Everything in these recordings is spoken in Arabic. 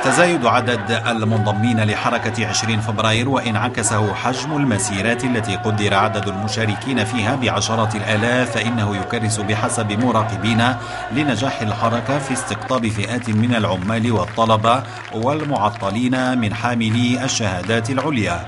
تزايد عدد المنضمين لحركة 20 فبراير وإن عكسه حجم المسيرات التي قدر عدد المشاركين فيها بعشرات الآلاف، فإنه يكرس بحسب مراقبين لنجاح الحركة في استقطاب فئات من العمال والطلبة والمعطلين من حاملي الشهادات العليا.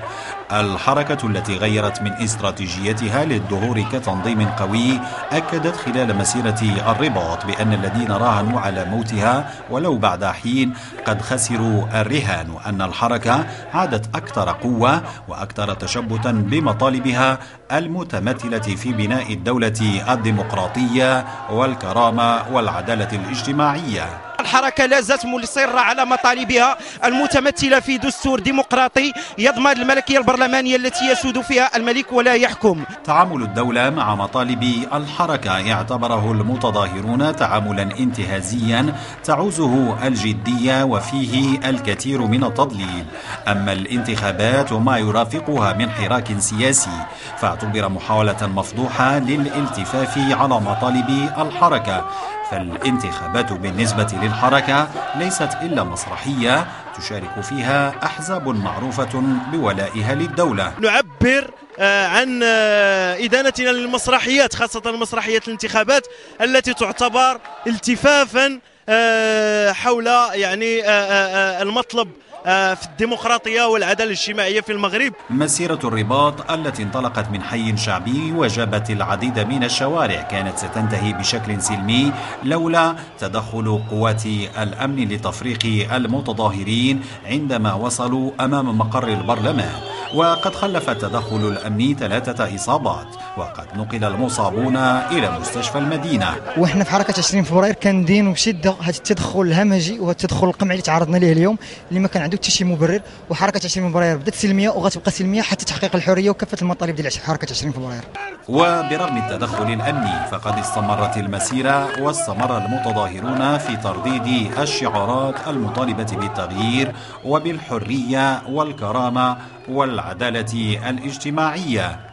الحركة التي غيرت من استراتيجيتها للظهور كتنظيم قوي أكدت خلال مسيرة الرباط بأن الذين راهنوا على موتها ولو بعد حين قد خسروا الرهان، وأن الحركة عادت أكثر قوة وأكثر تشبتا بمطالبها المتمثلة في بناء الدولة الديمقراطية والكرامة والعدالة الاجتماعية. الحركة لا زالت مصرة على مطالبها المتمثلة في دستور ديمقراطي يضمن الملكية البرلمانية التي يسود فيها الملك ولا يحكم. تعامل الدولة مع مطالب الحركة يعتبره المتظاهرون تعاملا انتهازيا تعوزه الجدية وفيه الكثير من التضليل. أما الانتخابات وما يرافقها من حراك سياسي فاعتبر محاولة مفضوحة للالتفاف على مطالب الحركة. فالانتخابات بالنسبة للحركة ليست إلا مسرحية تشارك فيها أحزاب معروفة بولائها للدولة. نعبر عن إدانتنا للمسرحيات، خاصة مسرحية الانتخابات التي تعتبر التفافا حول المطلب في الديمقراطية والعدالة الاجتماعية في المغرب. مسيرة الرباط التي انطلقت من حي شعبي وجابت العديد من الشوارع كانت ستنتهي بشكل سلمي لولا تدخل قوات الأمن لتفريق المتظاهرين عندما وصلوا أمام مقر البرلمان، وقد خلف التدخل الأمني 3 إصابات، وقد نقل المصابون إلى مستشفى المدينة. وإحنا في حركة 20 فبراير كندينوا بشدة هذا التدخل الهمجي والتدخل القمعي اللي تعرضنا ليه اليوم اللي ما كان عنده حتى شي مبرر. وحركة 20 فبراير بدات سلمية وغتبقى سلمية حتى تحقيق الحرية وكافة المطالب ديال حركة 20 فبراير. وبرغم التدخل الأمني فقد استمرت المسيرة واستمر المتظاهرون في ترديد الشعارات المطالبة بالتغيير وبالحرية والكرامة والعدالة الاجتماعية.